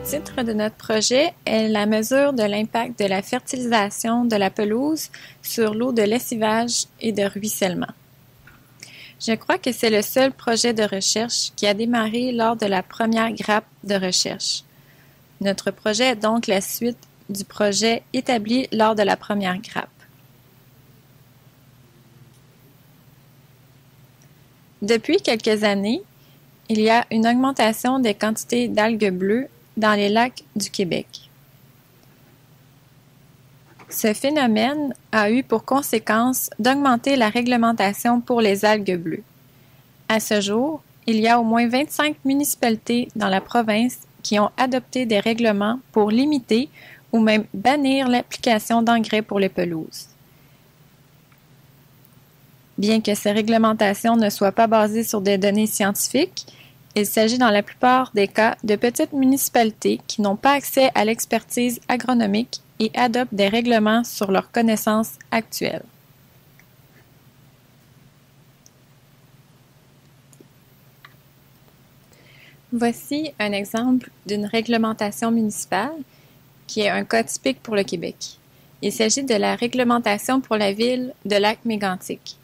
titre de notre projet est la mesure de l'impact de la fertilisation de la pelouse sur l'eau de lessivage et de ruissellement. Je crois que c'est le seul projet de recherche qui a démarré lors de la première grappe de recherche. Notre projet est donc la suite du projet établi lors de la première grappe. Depuis quelques années, il y a une augmentation des quantités d'algues bleues dans les lacs du Québec. Ce phénomène a eu pour conséquence d'augmenter la réglementation pour les algues bleues. À ce jour, il y a au moins 25 municipalités dans la province qui ont adopté des règlements pour limiter ou même bannir l'application d'engrais pour les pelouses. Bien que ces réglementations ne soient pas basées sur des données scientifiques, il s'agit dans la plupart des cas de petites municipalités qui n'ont pas accès à l'expertise agronomique et adoptent des règlements sur leurs connaissances actuelles. Voici un exemple d'une réglementation municipale qui est un cas typique pour le Québec. Il s'agit de la réglementation pour la ville de Lac-Mégantic.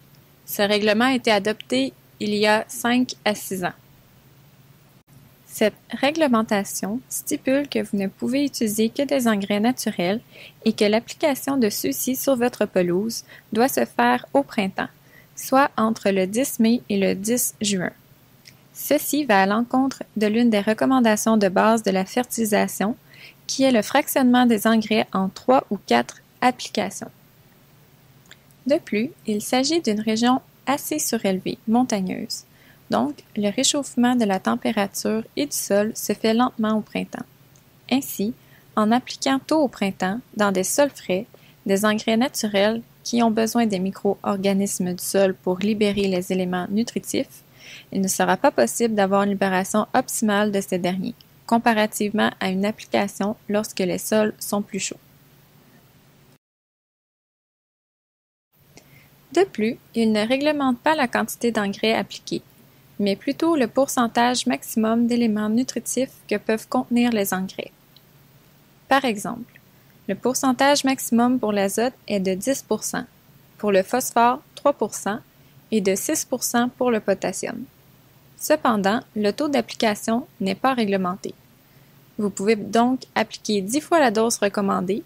Ce règlement a été adopté il y a 5 à 6 ans. Cette réglementation stipule que vous ne pouvez utiliser que des engrais naturels et que l'application de ceux-ci sur votre pelouse doit se faire au printemps, soit entre le 10 mai et le 10 juin. Ceci va à l'encontre de l'une des recommandations de base de la fertilisation, qui est le fractionnement des engrais en 3 ou 4 applications. De plus, il s'agit d'une région assez surélevée, montagneuse. Donc, le réchauffement de la température et du sol se fait lentement au printemps. Ainsi, en appliquant tôt au printemps, dans des sols frais, des engrais naturels qui ont besoin des micro-organismes du sol pour libérer les éléments nutritifs, il ne sera pas possible d'avoir une libération optimale de ces derniers, comparativement à une application lorsque les sols sont plus chauds. De plus, il ne réglemente pas la quantité d'engrais appliqués, mais plutôt le pourcentage maximum d'éléments nutritifs que peuvent contenir les engrais. Par exemple, le pourcentage maximum pour l'azote est de 10 %, pour le phosphore 3 % et de 6 % pour le potassium. Cependant, le taux d'application n'est pas réglementé. Vous pouvez donc appliquer 10 fois la dose recommandée,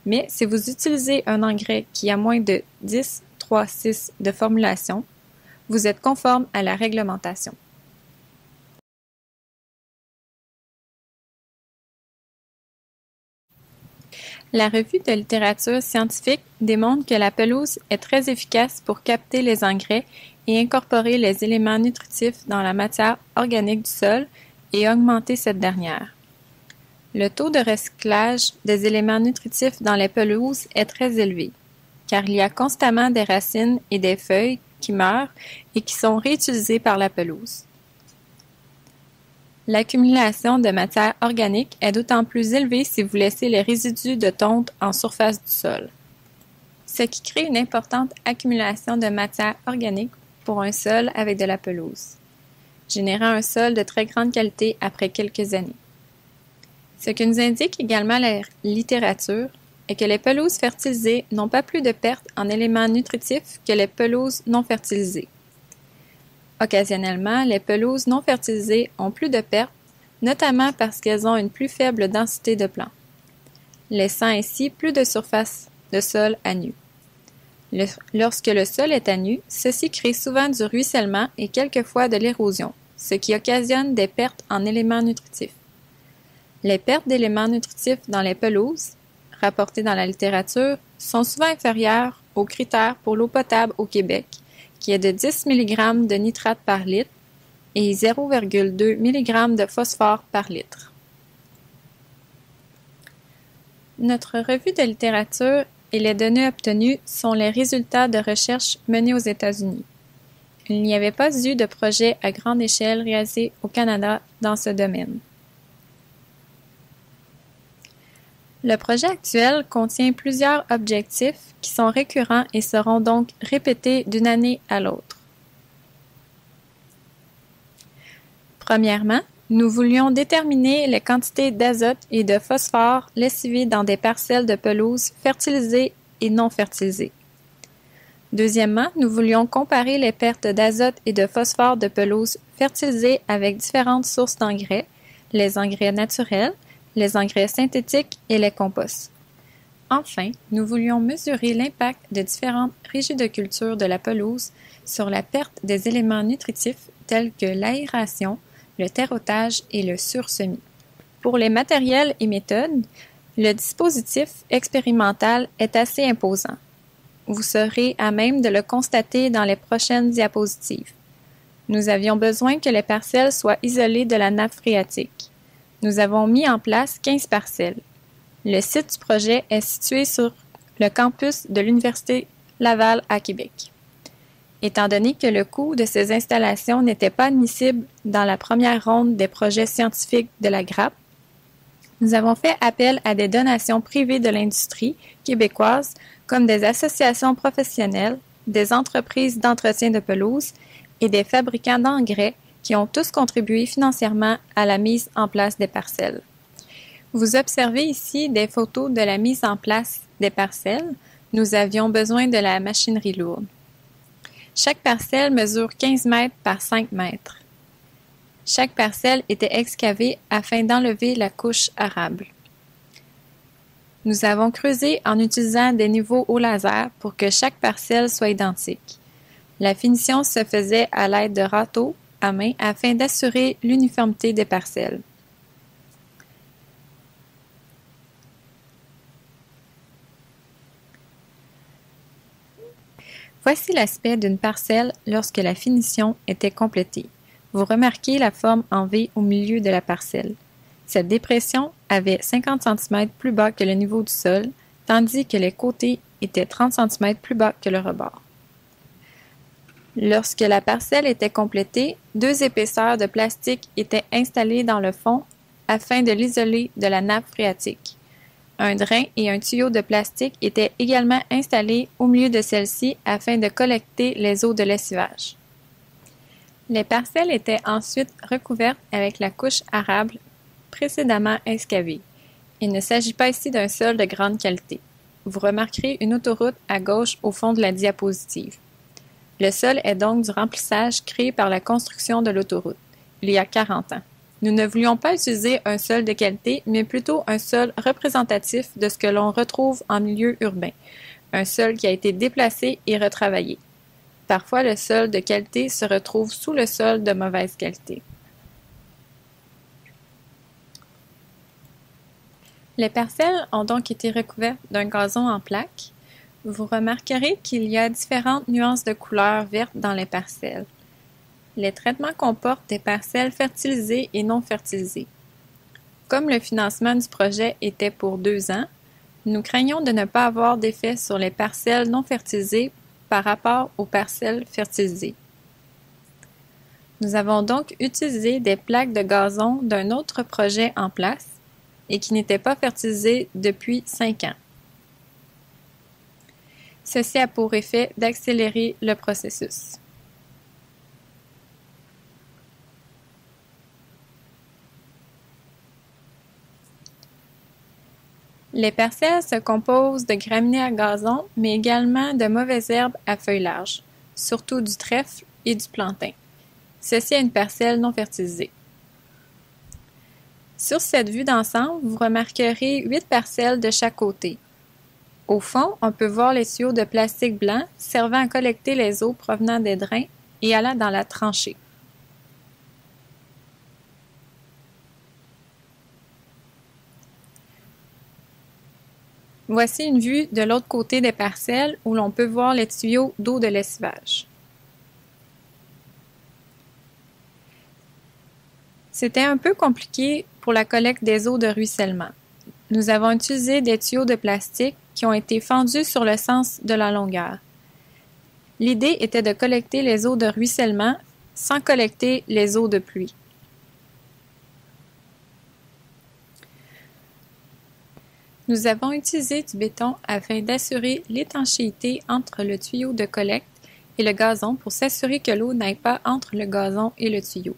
mais si vous utilisez un engrais qui a moins de 10,3,6 de formulation, vous êtes conforme à la réglementation. La revue de littérature scientifique démontre que la pelouse est très efficace pour capter les engrais et incorporer les éléments nutritifs dans la matière organique du sol et augmenter cette dernière. Le taux de recyclage des éléments nutritifs dans les pelouses est très élevé, car il y a constamment des racines et des feuilles qui meurent et qui sont réutilisées par la pelouse. L'accumulation de matière organique est d'autant plus élevée si vous laissez les résidus de tonte en surface du sol, ce qui crée une importante accumulation de matière organique pour un sol avec de la pelouse, générant un sol de très grande qualité après quelques années. Ce que nous indique également la littérature est que les pelouses fertilisées n'ont pas plus de pertes en éléments nutritifs que les pelouses non fertilisées. Occasionnellement, les pelouses non fertilisées ont plus de pertes, notamment parce qu'elles ont une plus faible densité de plants, laissant ainsi plus de surface de sol à nu. Lorsque le sol est à nu, ceci crée souvent du ruissellement et quelquefois de l'érosion, ce qui occasionne des pertes en éléments nutritifs. Les pertes d'éléments nutritifs dans les pelouses, rapportées dans la littérature, sont souvent inférieures aux critères pour l'eau potable au Québec, qui est de 10 mg de nitrate par litre et 0,2 mg de phosphore par litre. Notre revue de littérature et les données obtenues sont les résultats de recherches menées aux États-Unis. Il n'y avait pas eu de projet à grande échelle réalisé au Canada dans ce domaine. Le projet actuel contient plusieurs objectifs qui sont récurrents et seront donc répétés d'une année à l'autre. Premièrement, Nous voulions déterminer les quantités d'azote et de phosphore lessivées dans des parcelles de pelouse fertilisées et non fertilisées. Deuxièmement, nous voulions comparer les pertes d'azote et de phosphore de pelouse fertilisées avec différentes sources d'engrais, les engrais naturels, les engrais synthétiques et les composts. Enfin, nous voulions mesurer l'impact de différentes régies de culture de la pelouse sur la perte des éléments nutritifs tels que l'aération, le terreautage et le sursemis. Pour les matériels et méthodes, le dispositif expérimental est assez imposant. Vous serez à même de le constater dans les prochaines diapositives. Nous avions besoin que les parcelles soient isolées de la nappe phréatique. Nous avons mis en place 15 parcelles. Le site du projet est situé sur le campus de l'Université Laval à Québec. Étant donné que le coût de ces installations n'était pas admissible dans la première ronde des projets scientifiques de la GRAP, nous avons fait appel à des donations privées de l'industrie québécoise comme des associations professionnelles, des entreprises d'entretien de pelouse et des fabricants d'engrais qui ont tous contribué financièrement à la mise en place des parcelles. Vous observez ici des photos de la mise en place des parcelles. Nous avions besoin de la machinerie lourde. Chaque parcelle mesure 15 mètres par 5 mètres. Chaque parcelle était excavée afin d'enlever la couche arable. Nous avons creusé en utilisant des niveaux au laser pour que chaque parcelle soit identique. La finition se faisait à l'aide de râteaux à main afin d'assurer l'uniformité des parcelles. Voici l'aspect d'une parcelle lorsque la finition était complétée. Vous remarquez la forme en V au milieu de la parcelle. Cette dépression avait 50 cm plus bas que le niveau du sol, tandis que les côtés étaient 30 cm plus bas que le rebord. Lorsque la parcelle était complétée, 2 épaisseurs de plastique étaient installées dans le fond afin de l'isoler de la nappe phréatique. Un drain et un tuyau de plastique étaient également installés au milieu de celle-ci afin de collecter les eaux de lessivage. Les parcelles étaient ensuite recouvertes avec la couche arable précédemment excavée. Il ne s'agit pas ici d'un sol de grande qualité. Vous remarquerez une autoroute à gauche au fond de la diapositive. Le sol est donc du remplissage créé par la construction de l'autoroute, il y a 40 ans. Nous ne voulions pas utiliser un sol de qualité, mais plutôt un sol représentatif de ce que l'on retrouve en milieu urbain, un sol qui a été déplacé et retravaillé. Parfois, le sol de qualité se retrouve sous le sol de mauvaise qualité. Les parcelles ont donc été recouvertes d'un gazon en plaques. Vous remarquerez qu'il y a différentes nuances de couleurs vertes dans les parcelles. Les traitements comportent des parcelles fertilisées et non fertilisées. Comme le financement du projet était pour 2 ans, nous craignons de ne pas avoir d'effet sur les parcelles non fertilisées par rapport aux parcelles fertilisées. Nous avons donc utilisé des plaques de gazon d'un autre projet en place et qui n'étaient pas fertilisées depuis 5 ans. Ceci a pour effet d'accélérer le processus. Les parcelles se composent de graminées à gazon, mais également de mauvaises herbes à feuilles larges, surtout du trèfle et du plantain. Ceci est une parcelle non fertilisée. Sur cette vue d'ensemble, vous remarquerez 8 parcelles de chaque côté. Au fond, on peut voir les tuyaux de plastique blanc servant à collecter les eaux provenant des drains et allant dans la tranchée. Voici une vue de l'autre côté des parcelles où l'on peut voir les tuyaux d'eau de lessivage. C'était un peu compliqué pour la collecte des eaux de ruissellement. Nous avons utilisé des tuyaux de plastique qui ont été fendus sur le sens de la longueur. L'idée était de collecter les eaux de ruissellement sans collecter les eaux de pluie. Nous avons utilisé du béton afin d'assurer l'étanchéité entre le tuyau de collecte et le gazon pour s'assurer que l'eau n'aille pas entre le gazon et le tuyau.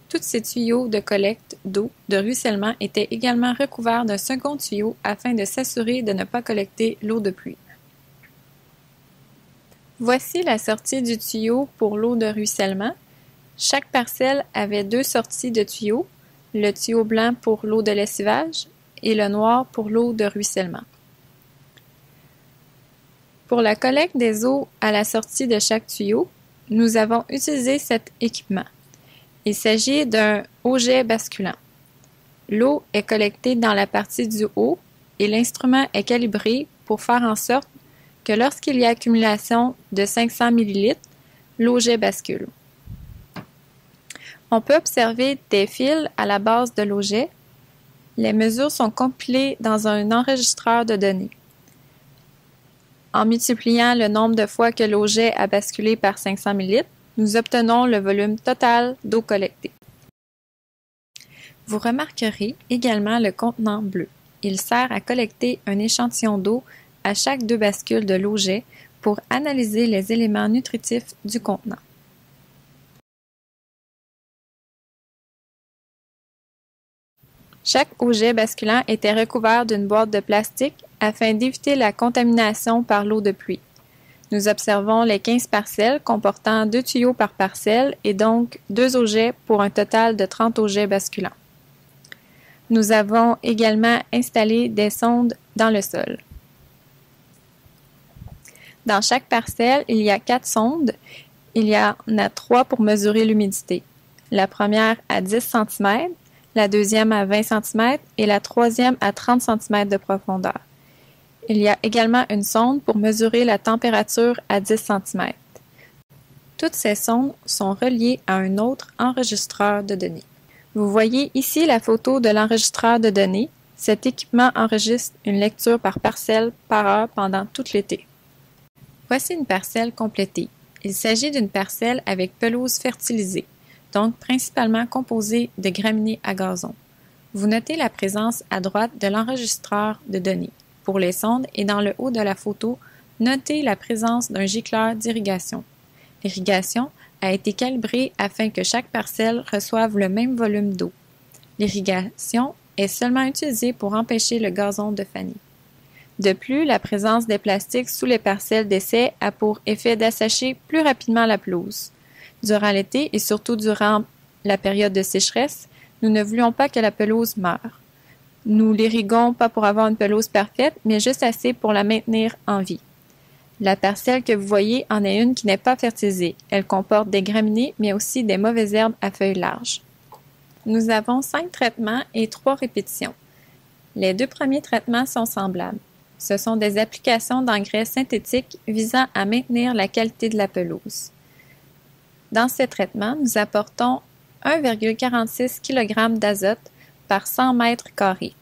Tous ces tuyaux de collecte d'eau de ruissellement étaient également recouverts d'un second tuyau afin de s'assurer de ne pas collecter l'eau de pluie. Voici la sortie du tuyau pour l'eau de ruissellement. Chaque parcelle avait 2 sorties de tuyaux, le tuyau blanc pour l'eau de lessivage et le noir pour l'eau de ruissellement. Pour la collecte des eaux à la sortie de chaque tuyau, nous avons utilisé cet équipement. Il s'agit d'un haut-jet basculant. L'eau est collectée dans la partie du haut et l'instrument est calibré pour faire en sorte que lorsqu'il y a accumulation de 500 ml, l'eau-jet bascule. On peut observer des fils à la base de l'eau-jet. Les mesures sont compilées dans un enregistreur de données. En multipliant le nombre de fois que l'eau-jet a basculé par 500 ml, nous obtenons le volume total d'eau collectée. Vous remarquerez également le contenant bleu. Il sert à collecter un échantillon d'eau à chaque 2 bascules de l'eau-jet pour analyser les éléments nutritifs du contenant. Chaque eau-jet basculant était recouvert d'une boîte de plastique afin d'éviter la contamination par l'eau de pluie. Nous observons les 15 parcelles comportant 2 tuyaux par parcelle et donc 2 eau-jets pour un total de 30 eau-jets basculants. Nous avons également installé des sondes dans le sol. Dans chaque parcelle, il y a 4 sondes. Il y en a 3 pour mesurer l'humidité. La première à 10 cm, la deuxième à 20 cm et la troisième à 30 cm de profondeur. Il y a également une sonde pour mesurer la température à 10 cm. Toutes ces sondes sont reliées à un autre enregistreur de données. Vous voyez ici la photo de l'enregistreur de données. Cet équipement enregistre une lecture par parcelle par heure pendant tout l'été. Voici une parcelle complétée. Il s'agit d'une parcelle avec pelouse fertilisée, donc principalement composée de graminées à gazon. Vous notez la présence à droite de l'enregistreur de données. Pour les sondes et dans le haut de la photo, notez la présence d'un gicleur d'irrigation. L'irrigation a été calibrée afin que chaque parcelle reçoive le même volume d'eau. L'irrigation est seulement utilisée pour empêcher le gazon de faner. De plus, la présence des plastiques sous les parcelles d'essai a pour effet d'assécher plus rapidement la pelouse. Durant l'été et surtout durant la période de sécheresse, nous ne voulions pas que la pelouse meure. Nous l'irriguons pas pour avoir une pelouse parfaite, mais juste assez pour la maintenir en vie. La parcelle que vous voyez en est une qui n'est pas fertilisée. Elle comporte des graminées, mais aussi des mauvaises herbes à feuilles larges. Nous avons 5 traitements et 3 répétitions. Les 2 premiers traitements sont semblables. Ce sont des applications d'engrais synthétiques visant à maintenir la qualité de la pelouse. Dans ces traitements, nous apportons 1,46 kg d'azote par 100 mètres carrés,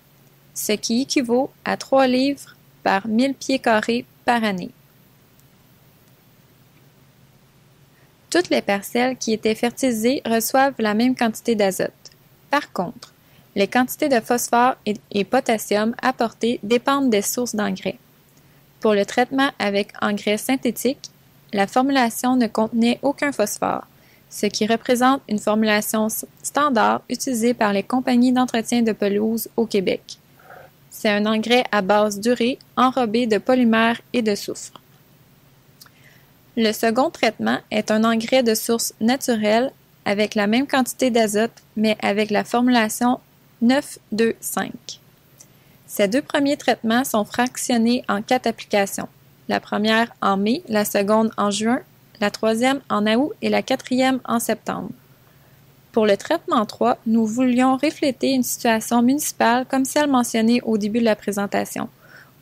ce qui équivaut à 3 livres par 1000 pieds carrés par année. Toutes les parcelles qui étaient fertilisées reçoivent la même quantité d'azote. Par contre, les quantités de phosphore et potassium apportées dépendent des sources d'engrais. Pour le traitement avec engrais synthétique, la formulation ne contenait aucun phosphore, ce qui représente une formulation standard utilisée par les compagnies d'entretien de pelouse au Québec. C'est un engrais à base d'urée enrobé de polymère et de soufre. Le second traitement est un engrais de source naturelle avec la même quantité d'azote, mais avec la formulation 9,2,5. Ces 2 premiers traitements sont fractionnés en 4 applications. La première en mai, la seconde en juin, la troisième en août et la quatrième en septembre. Pour le traitement 3, nous voulions refléter une situation municipale comme celle mentionnée au début de la présentation,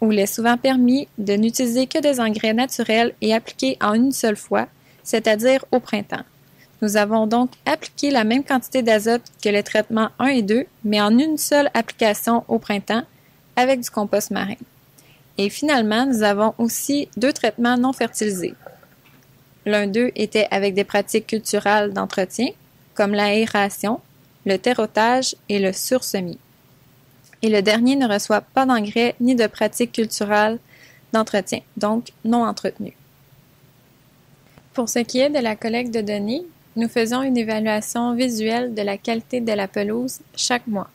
où il est souvent permis de n'utiliser que des engrais naturels et appliqués en une seule fois, c'est-à-dire au printemps. Nous avons donc appliqué la même quantité d'azote que les traitements 1 et 2, mais en une seule application au printemps avec du compost marin. Et finalement, nous avons aussi 2 traitements non fertilisés. L'un d'eux était avec des pratiques culturales d'entretien, comme l'aération, le terrautage et le sursemis. Et le dernier ne reçoit pas d'engrais ni de pratiques culturales d'entretien, donc non entretenues. Pour ce qui est de la collecte de données, Nous faisons une évaluation visuelle de la qualité de la pelouse chaque mois.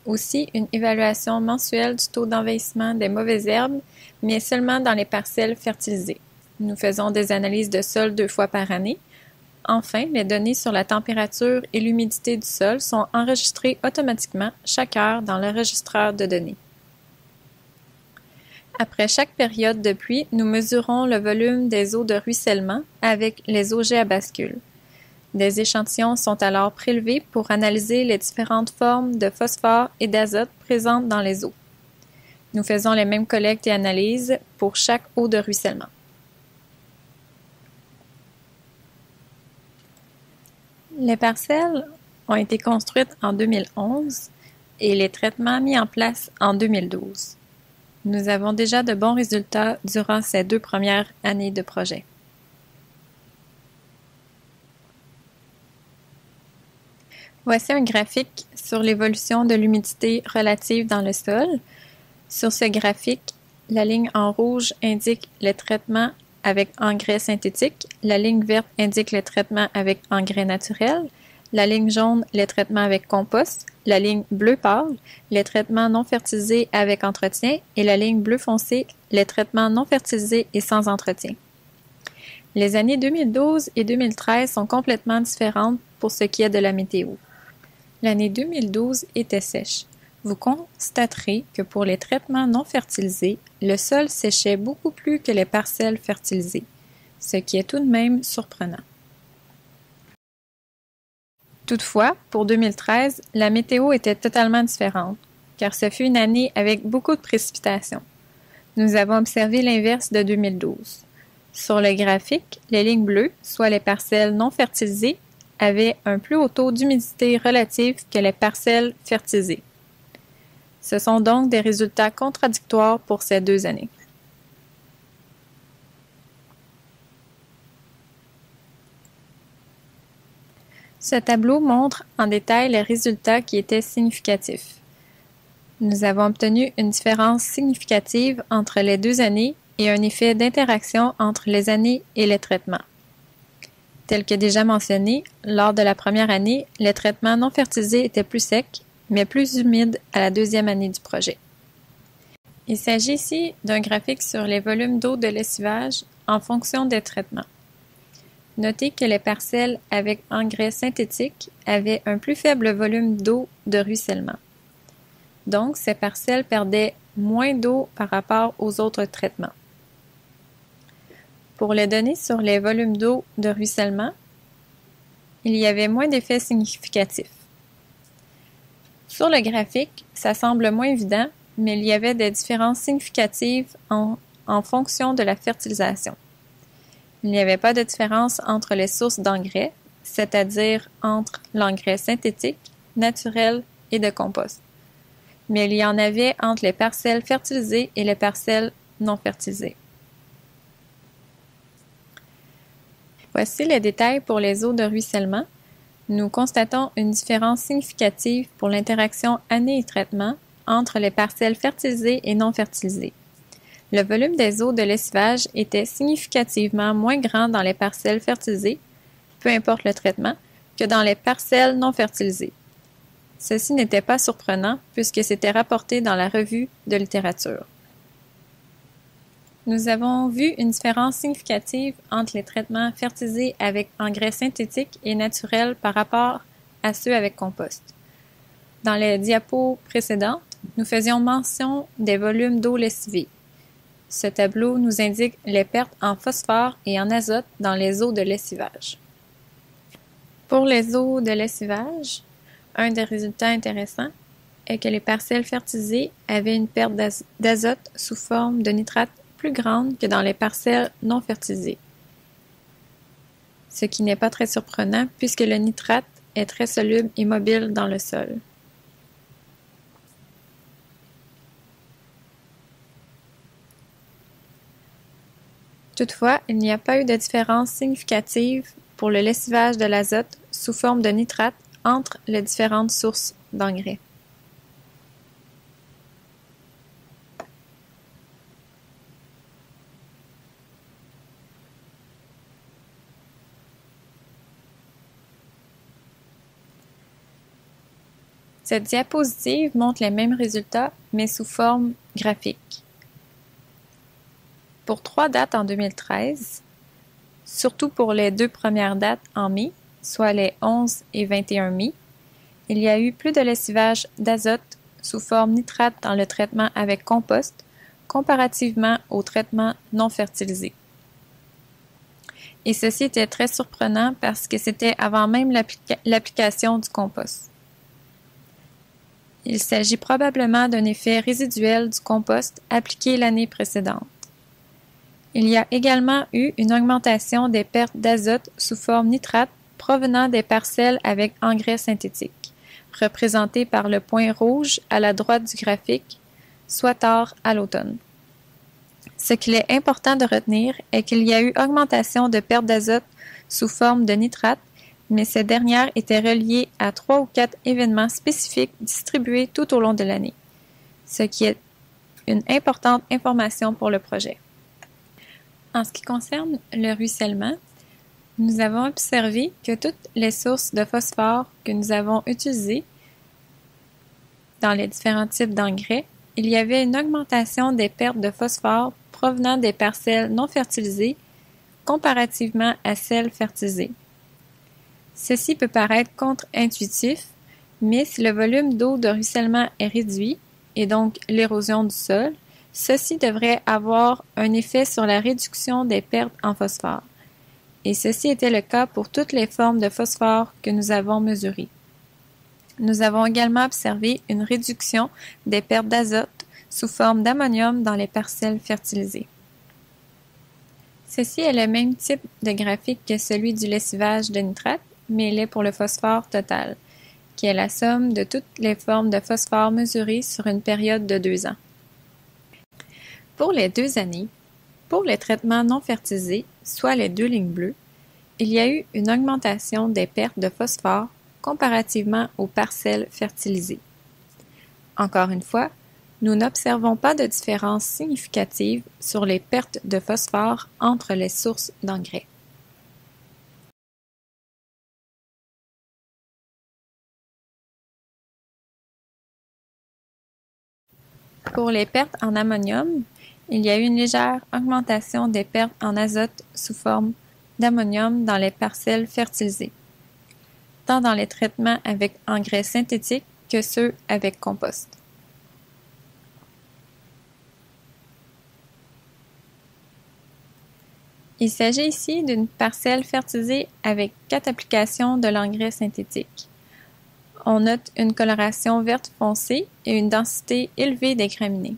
Aussi, une évaluation mensuelle du taux d'envahissement des mauvaises herbes, mais seulement dans les parcelles fertilisées. Nous faisons des analyses de sol 2 fois par année. Enfin, les données sur la température et l'humidité du sol sont enregistrées automatiquement chaque heure dans l'enregistreur de données. Après chaque période de pluie, nous mesurons le volume des eaux de ruissellement avec les augets à bascule. Des échantillons sont alors prélevés pour analyser les différentes formes de phosphore et d'azote présentes dans les eaux. Nous faisons les mêmes collectes et analyses pour chaque eau de ruissellement. Les parcelles ont été construites en 2011 et les traitements mis en place en 2012. Nous avons déjà de bons résultats durant ces 2 premières années de projet. Voici un graphique sur l'évolution de l'humidité relative dans le sol. Sur ce graphique, la ligne en rouge indique le traitement avec engrais synthétique, la ligne verte indique le traitement avec engrais naturel, la ligne jaune, les traitements avec compost, la ligne bleu pâle, les traitements non fertilisés avec entretien et la ligne bleu foncé, les traitements non fertilisés et sans entretien. Les années 2012 et 2013 sont complètement différentes pour ce qui est de la météo. L'année 2012 était sèche. Vous constaterez que pour les traitements non fertilisés, le sol séchait beaucoup plus que les parcelles fertilisées, ce qui est tout de même surprenant. Toutefois, pour 2013, la météo était totalement différente, car ce fut une année avec beaucoup de précipitations. Nous avons observé l'inverse de 2012. Sur le graphique, les lignes bleues, soit les parcelles non fertilisées, avaient un plus haut taux d'humidité relative que les parcelles fertilisées. Ce sont donc des résultats contradictoires pour ces 2 années. Ce tableau montre en détail les résultats qui étaient significatifs. Nous avons obtenu une différence significative entre les 2 années et un effet d'interaction entre les années et les traitements. Tel que déjà mentionné, lors de la première année, les traitements non fertilisés étaient plus secs, mais plus humides à la 2e année du projet. Il s'agit ici d'un graphique sur les volumes d'eau de lessivage en fonction des traitements. Notez que les parcelles avec engrais synthétique avaient un plus faible volume d'eau de ruissellement. Donc, ces parcelles perdaient moins d'eau par rapport aux autres traitements. Pour les données sur les volumes d'eau de ruissellement, il y avait moins d'effets significatifs. Sur le graphique, ça semble moins évident, mais il y avait des différences significatives en fonction de la fertilisation. Il n'y avait pas de différence entre les sources d'engrais, c'est-à-dire entre l'engrais synthétique, naturel et de compost. Mais il y en avait entre les parcelles fertilisées et les parcelles non fertilisées. Voici les détails pour les eaux de ruissellement. Nous constatons une différence significative pour l'interaction année et traitement entre les parcelles fertilisées et non fertilisées. Le volume des eaux de lessivage était significativement moins grand dans les parcelles fertilisées, peu importe le traitement, que dans les parcelles non fertilisées. Ceci n'était pas surprenant puisque c'était rapporté dans la revue de littérature. Nous avons vu une différence significative entre les traitements fertilisés avec engrais synthétiques et naturels par rapport à ceux avec compost. Dans les diapos précédentes, nous faisions mention des volumes d'eau lessivée. Ce tableau nous indique les pertes en phosphore et en azote dans les eaux de lessivage. Pour les eaux de lessivage, un des résultats intéressants est que les parcelles fertilisées avaient une perte d'azote sous forme de nitrate plus grande que dans les parcelles non fertilisées. Ce qui n'est pas très surprenant puisque le nitrate est très soluble et mobile dans le sol. Toutefois, il n'y a pas eu de différence significative pour le lessivage de l'azote sous forme de nitrate entre les différentes sources d'engrais. Cette diapositive montre les mêmes résultats, mais sous forme graphique. Pour 3 dates en 2013, surtout pour les 2 premières dates en mai, soit les 11 et 21 mai, il y a eu plus de lessivage d'azote sous forme nitrate dans le traitement avec compost comparativement au traitement non fertilisé. Et ceci était très surprenant parce que c'était avant même l'application du compost. Il s'agit probablement d'un effet résiduel du compost appliqué l'année précédente. Il y a également eu une augmentation des pertes d'azote sous forme nitrate provenant des parcelles avec engrais synthétique, représentées par le point rouge à la droite du graphique, soit tard à l'automne. Ce qu'il est important de retenir est qu'il y a eu augmentation de pertes d'azote sous forme de nitrate, mais ces dernières étaient reliées à 3 ou 4 événements spécifiques distribués tout au long de l'année, ce qui est une importante information pour le projet. En ce qui concerne le ruissellement, nous avons observé que toutes les sources de phosphore que nous avons utilisées dans les différents types d'engrais, il y avait une augmentation des pertes de phosphore provenant des parcelles non fertilisées comparativement à celles fertilisées. Ceci peut paraître contre-intuitif, mais si le volume d'eau de ruissellement est réduit, et donc l'érosion du sol, ceci devrait avoir un effet sur la réduction des pertes en phosphore. Et ceci était le cas pour toutes les formes de phosphore que nous avons mesurées. Nous avons également observé une réduction des pertes d'azote sous forme d'ammonium dans les parcelles fertilisées. Ceci est le même type de graphique que celui du lessivage de nitrate, mais il est pour le phosphore total, qui est la somme de toutes les formes de phosphore mesurées sur une période de 2 ans. Pour les 2 années, pour les traitements non fertilisés, soit les 2 lignes bleues, il y a eu une augmentation des pertes de phosphore comparativement aux parcelles fertilisées. Encore une fois, nous n'observons pas de différence significative sur les pertes de phosphore entre les sources d'engrais. Pour les pertes en ammonium, il y a eu une légère augmentation des pertes en azote sous forme d'ammonium dans les parcelles fertilisées, tant dans les traitements avec engrais synthétiques que ceux avec compost. Il s'agit ici d'une parcelle fertilisée avec 4 applications de l'engrais synthétique. On note une coloration verte foncée et une densité élevée des graminées.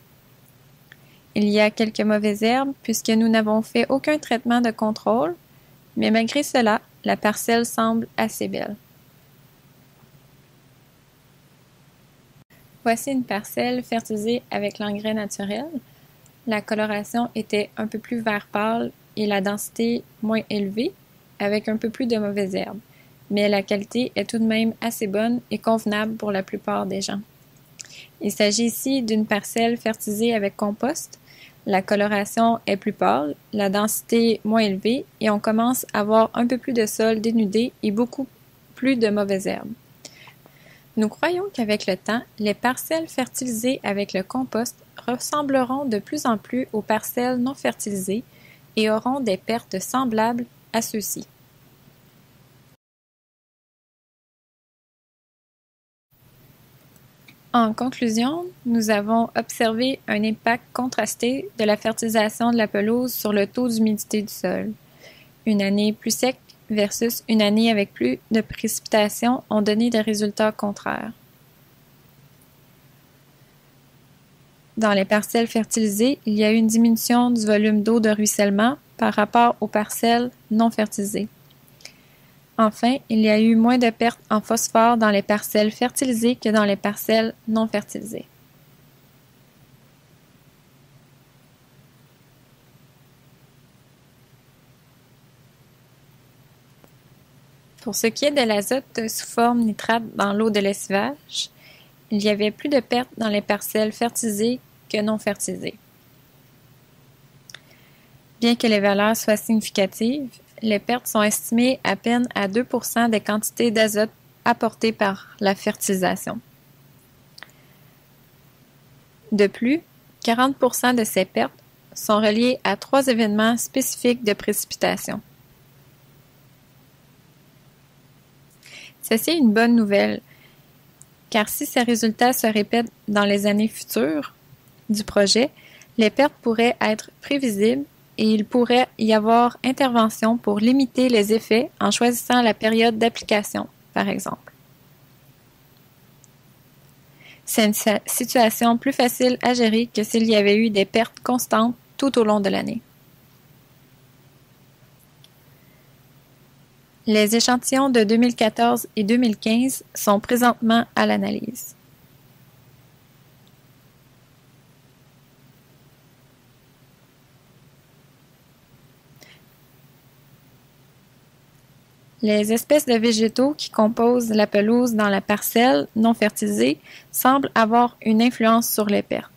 Il y a quelques mauvaises herbes puisque nous n'avons fait aucun traitement de contrôle, mais malgré cela, la parcelle semble assez belle. Voici une parcelle fertilisée avec l'engrais naturel. La coloration était un peu plus vert pâle et la densité moins élevée, avec un peu plus de mauvaises herbes, mais la qualité est tout de même assez bonne et convenable pour la plupart des gens. Il s'agit ici d'une parcelle fertilisée avec compost. La coloration est plus pâle, la densité moins élevée et on commence à avoir un peu plus de sol dénudé et beaucoup plus de mauvaises herbes. Nous croyons qu'avec le temps, les parcelles fertilisées avec le compost ressembleront de plus en plus aux parcelles non fertilisées et auront des pertes semblables à ceux-ci. En conclusion, nous avons observé un impact contrasté de la fertilisation de la pelouse sur le taux d'humidité du sol. Une année plus sec versus une année avec plus de précipitations ont donné des résultats contraires. Dans les parcelles fertilisées, il y a eu une diminution du volume d'eau de ruissellement par rapport aux parcelles non fertilisées. Enfin, il y a eu moins de pertes en phosphore dans les parcelles fertilisées que dans les parcelles non fertilisées. Pour ce qui est de l'azote sous forme nitrate dans l'eau de lessivage, il y avait plus de pertes dans les parcelles fertilisées que non fertilisées. Bien que les valeurs soient significatives, les pertes sont estimées à peine à 2% des quantités d'azote apportées par la fertilisation. De plus, 40% de ces pertes sont reliées à 3 événements spécifiques de précipitation. Ceci est une bonne nouvelle, car si ces résultats se répètent dans les années futures du projet, les pertes pourraient être prévisibles et il pourrait y avoir intervention pour limiter les effets en choisissant la période d'application, par exemple. C'est une situation plus facile à gérer que s'il y avait eu des pertes constantes tout au long de l'année. Les échantillons de 2014 et 2015 sont présentement à l'analyse. Les espèces de végétaux qui composent la pelouse dans la parcelle non fertilisée semblent avoir une influence sur les pertes.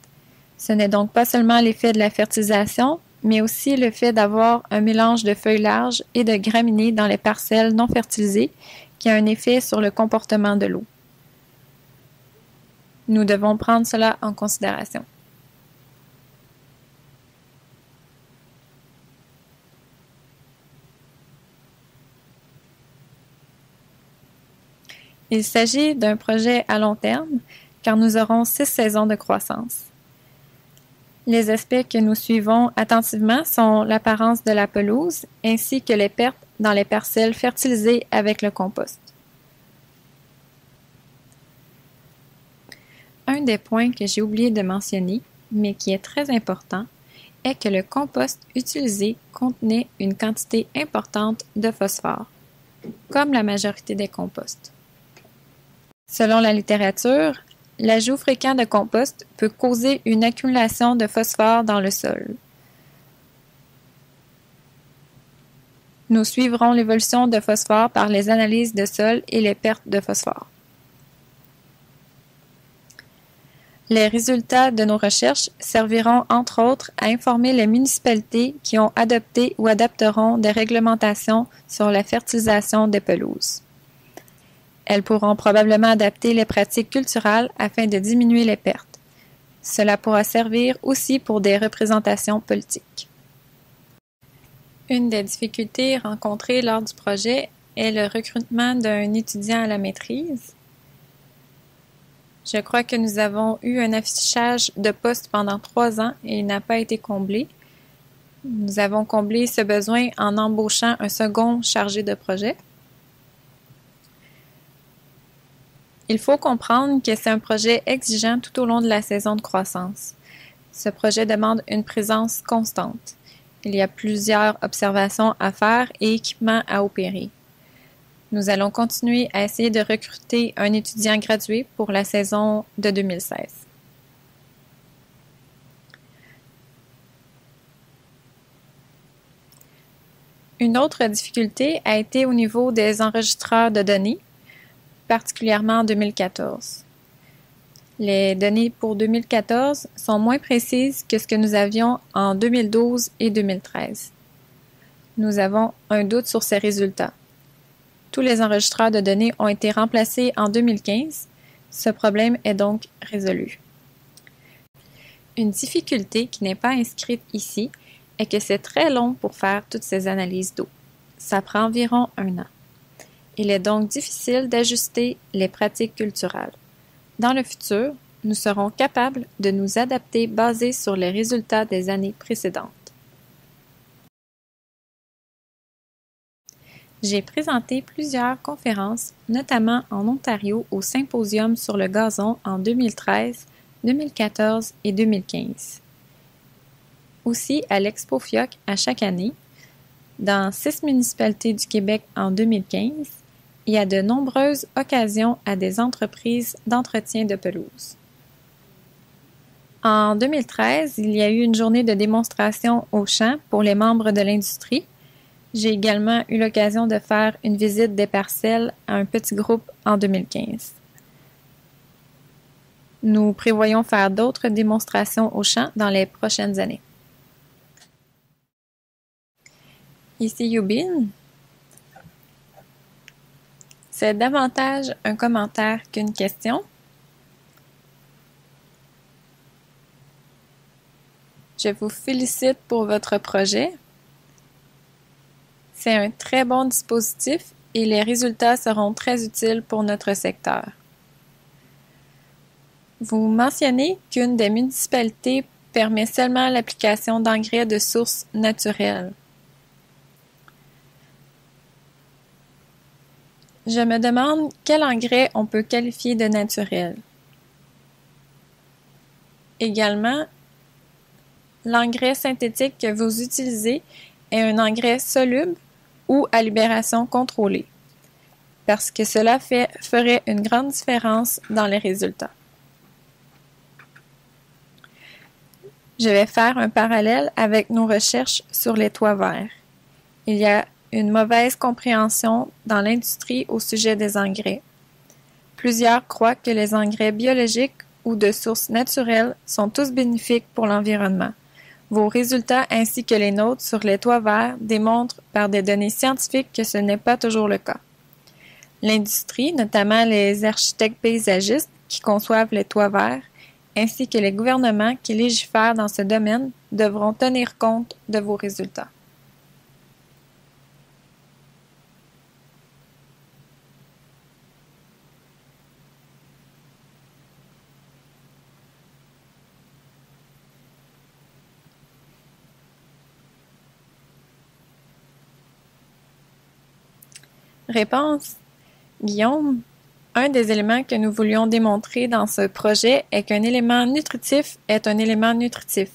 Ce n'est donc pas seulement l'effet de la fertilisation, mais aussi le fait d'avoir un mélange de feuilles larges et de graminées dans les parcelles non fertilisées qui a un effet sur le comportement de l'eau. Nous devons prendre cela en considération. Il s'agit d'un projet à long terme, car nous aurons 6 saisons de croissance. Les aspects que nous suivons attentivement sont l'apparence de la pelouse ainsi que les pertes dans les parcelles fertilisées avec le compost. Un des points que j'ai oublié de mentionner, mais qui est très important, est que le compost utilisé contenait une quantité importante de phosphore, comme la majorité des composts. Selon la littérature, l'ajout fréquent de compost peut causer une accumulation de phosphore dans le sol. Nous suivrons l'évolution de phosphore par les analyses de sol et les pertes de phosphore. Les résultats de nos recherches serviront entre autres à informer les municipalités qui ont adopté ou adopteront des réglementations sur la fertilisation des pelouses. Elles pourront probablement adapter les pratiques culturales afin de diminuer les pertes. Cela pourra servir aussi pour des représentations politiques. Une des difficultés rencontrées lors du projet est le recrutement d'un étudiant à la maîtrise. Je crois que nous avons eu un affichage de poste pendant 3 ans et il n'a pas été comblé. Nous avons comblé ce besoin en embauchant un second chargé de projet. Il faut comprendre que c'est un projet exigeant tout au long de la saison de croissance. Ce projet demande une présence constante. Il y a plusieurs observations à faire et équipements à opérer. Nous allons continuer à essayer de recruter un étudiant gradué pour la saison de 2016. Une autre difficulté a été au niveau des enregistreurs de données, particulièrement en 2014. Les données pour 2014 sont moins précises que ce que nous avions en 2012 et 2013. Nous avons un doute sur ces résultats. Tous les enregistreurs de données ont été remplacés en 2015. Ce problème est donc résolu. Une difficulté qui n'est pas inscrite ici est que c'est très long pour faire toutes ces analyses d'eau. Ça prend environ 1 an. Il est donc difficile d'ajuster les pratiques culturelles. Dans le futur, nous serons capables de nous adapter basés sur les résultats des années précédentes. J'ai présenté plusieurs conférences, notamment en Ontario au Symposium sur le gazon en 2013, 2014 et 2015. Aussi à l'Expo FIOC à chaque année, dans 6 municipalités du Québec en 2015, et à de nombreuses occasions à des entreprises d'entretien de pelouse. En 2013, il y a eu une journée de démonstration au champ pour les membres de l'industrie. J'ai également eu l'occasion de faire une visite des parcelles à un petit groupe en 2015. Nous prévoyons faire d'autres démonstrations au champ dans les prochaines années. Ici Yubin. C'est davantage un commentaire qu'une question. Je vous félicite pour votre projet. C'est un très bon dispositif et les résultats seront très utiles pour notre secteur. Vous mentionnez qu'une des municipalités permet seulement l'application d'engrais de sources naturelles. Je me demande quel engrais on peut qualifier de naturel. Également, l'engrais synthétique que vous utilisez est un engrais soluble ou à libération contrôlée, parce que cela ferait une grande différence dans les résultats. Je vais faire un parallèle avec nos recherches sur les toits verts. Il y a une mauvaise compréhension dans l'industrie au sujet des engrais. Plusieurs croient que les engrais biologiques ou de sources naturelles sont tous bénéfiques pour l'environnement. Vos résultats ainsi que les nôtres sur les toits verts démontrent par des données scientifiques que ce n'est pas toujours le cas. L'industrie, notamment les architectes paysagistes qui conçoivent les toits verts, ainsi que les gouvernements qui légifèrent dans ce domaine, devront tenir compte de vos résultats. Réponse: Guillaume, un des éléments que nous voulions démontrer dans ce projet est qu'un élément nutritif est un élément nutritif,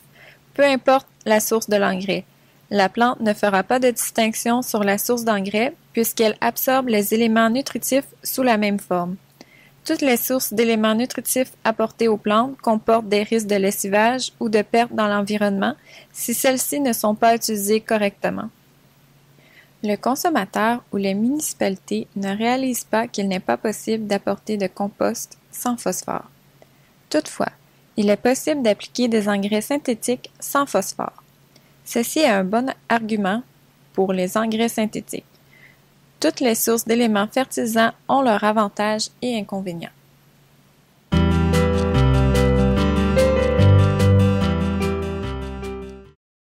peu importe la source de l'engrais. La plante ne fera pas de distinction sur la source d'engrais puisqu'elle absorbe les éléments nutritifs sous la même forme. Toutes les sources d'éléments nutritifs apportés aux plantes comportent des risques de lessivage ou de perte dans l'environnement si celles-ci ne sont pas utilisées correctement. Le consommateur ou les municipalités ne réalisent pas qu'il n'est pas possible d'apporter de compost sans phosphore. Toutefois, il est possible d'appliquer des engrais synthétiques sans phosphore. Ceci est un bon argument pour les engrais synthétiques. Toutes les sources d'éléments fertilisants ont leurs avantages et inconvénients.